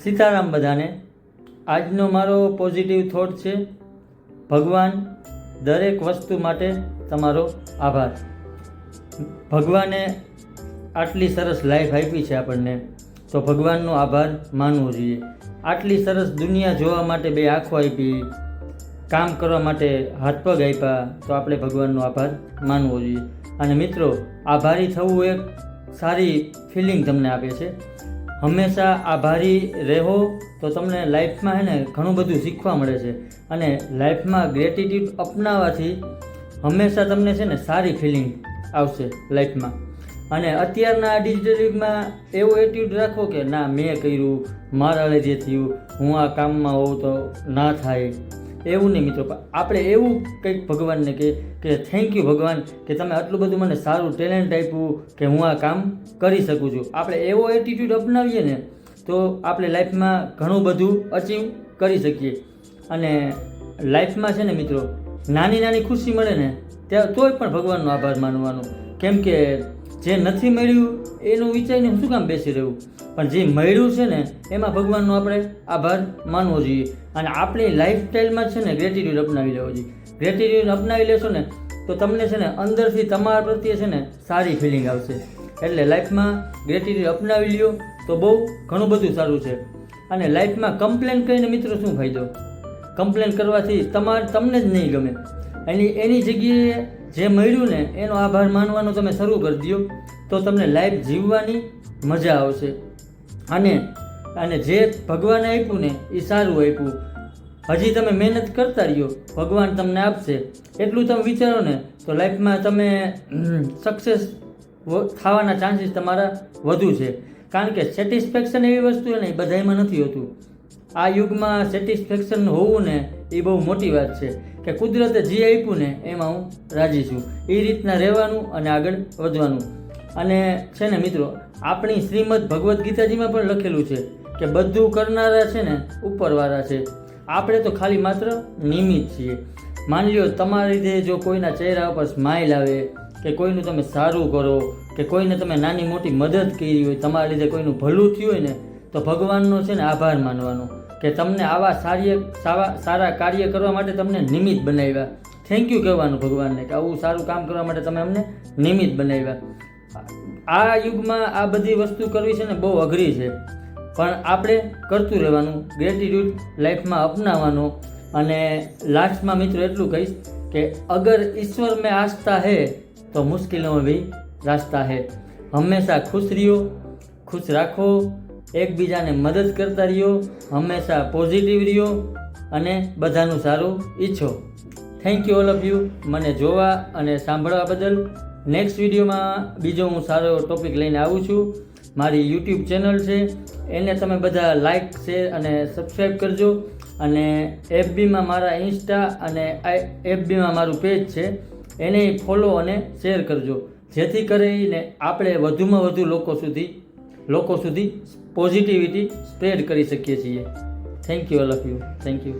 સીતારામ બધાને. આજનો મારો પોઝિટિવ થોટ છે, ભગવાન દરેક વસ્તુ માટે તમારો આભાર. ભગવાને આટલી સરસ લાઈફ આપી છે આપણને, તો ભગવાનનો આભાર માનવો જોઈએ. આટલી સરસ દુનિયા જોવા માટે બે આંખો આપી, કામ કરવા માટે હાથ પગ આપ્યા, તો આપણે ભગવાનનો આભાર માનવો જોઈએ. અને મિત્રો, આભારી થવું એક સારી ફિલિંગ તમને આપે છે. હંમેશા આભારી રહો તો તમને લાઈફમાં છે ને ઘણું બધું શીખવા મળે છે. અને લાઈફમાં ગ્રેટિટ્યૂડ અપનાવવાથી હંમેશા તમને છે ને સારી ફિલિંગ આવશે લાઈફમાં. અને અત્યારના ડિજિટલ યુગમાં એવો એટીટ્યૂડ રાખો કે ના, મેં કર્યું, મારા લીધે થયું, હું આ કામમાં હોઉં તો ના થાય, એવું નહીં મિત્રો. આપણે એવું કંઈક ભગવાનને કે થેન્ક યુ ભગવાન કે તમે આટલું બધું મને સારું ટેલેન્ટ આપ્યું કે હું આ કામ કરી શકું છું. આપણે એવો એટીટ્યૂડ અપનાવીએ ને તો આપણે લાઈફમાં ઘણું બધું અચીવ કરી શકીએ. અને લાઈફમાં છે ને મિત્રો, નાની નાની ખુશી મળે ને ત્યાં તોય પણ ભગવાનનો આભાર માનવાનો. કેમ કે જે નથી મળ્યું એનું વિચારીને શું કામ બેસી રહેવું, પણ જે મળ્યું છે ને એમાં ભગવાનનો આપણે આભાર માનવો જોઈએ. અને આપણી લાઈફસ્ટાઈલમાં છે ને ગ્રેટિટ્યૂડ અપનાવી લેવો જોઈએ. ગ્રેટિટ્યૂડ અપનાવી લેશો ને તો તમને છે ને અંદરથી તમારા પ્રત્યે છે ને સારી ફિલિંગ આવશે. એટલે લાઈફમાં ગ્રેટિટ્યૂડ અપનાવી લ્યો તો બહુ ઘણું બધું સારું છે. અને લાઈફમાં કમ્પ્લેન કરીને મિત્રો શું ફાયદો? કમ્પ્લેન કરવાથી તમને જ નહીં ગમે. એની જગ્યાએ જે મળ્યું ને એનો આભાર માનવાનો તમે શરૂ કરી દો તો તમને લાઈફ જીવવાની મજા આવશે. અને જે ભગવાને આપ્યું ને એ સારું આપ્યું. હજી તમે મહેનત કરતા રહ્યો, ભગવાન તમને આપશે. એટલું તમે વિચારો ને તો લાઈફમાં તમે સક્સેસ થવાના ચાન્સીસ તમારા વધુ છે. કારણ કે સેટિસ્ફેક્શન એવી વસ્તુ ને એ બધામાં નથી હોતું. આ યુગમાં સેટિસ્ફેક્શન હોવું ને એ બહુ મોટી વાત છે કે કુદરતે જે આપ્યું ને એમાં હું રાજી છું. એ રીતના રહેવાનું અને આગળ વધવાનું. અને છે ને મિત્રો, આપણી શ્રીમદ ભગવદ્ ગીતાજીમાં પણ લખેલું છે કે બધું કરનારા છે ને ઉપરવાળા છે, આપણે તો ખાલી માત્ર નિમિત્ત છીએ. માની લો તમારા લીધે જો કોઈના ચહેરા ઉપર સ્માઇલ આવે, કે કોઈનું તમે સારું કરો, કે કોઈને તમે નાની મોટી મદદ કરી હોય, તમારા લીધે કોઈનું ભલું થયું હોય ને, તો ભગવાનનો છે ને આભાર માનવાનો કે તમને આવા સારા કાર્ય કરવા માટે તમને નિમિત્ત બનાવ્યા. થેન્ક યુ કહેવાનું ભગવાનને કે આવું સારું કામ કરવા માટે તમે અમને નિમિત્ત બનાવ્યા. આ યુગમાં આ બધી વસ્તુ કરવી છે ને બહુ અઘરી છે, પણ આપણે કરતું રહેવાનું, ગ્રેટિટ્યૂડ લાઈફમાં અપનાવવાનો. અને લાસ્ટમાં મિત્રો એટલું કહીશ કે અગર ઈશ્વર મેં આસ્થા હૈ તો મુશ્કેલીઓમાં ભી રાસ્તા હૈ. હંમેશા ખુશ રહ્યો, ખુશ રાખો, એકબીજાને મદદ કરતા રહ્યો, હંમેશા પોઝિટિવ રહ્યો અને બધાનું સારું ઈચ્છો. Thank you all of you મને જોવા અને સાંભળવા બદલ. નેક્સ્ટ વિડીયોમાં બીજો હું સારો ટોપિક લઈને આવું છું. મારી યુટ્યુબ ચેનલ છે, એને તમે બધા લાઇક, શેર અને સબસ્ક્રાઈબ કરજો. અને FBમાં મારા ઇન્સ્ટા અને FBમાં મારું પેજ છે, એને ફોલો અને શેર કરજો, જેથી કરીને આપણે વધુમાં વધુ લોકો સુધી પોઝિટિવિટી સ્પ્રેડ કરી શકીએ છીએ. Thank you all of you. Thank you.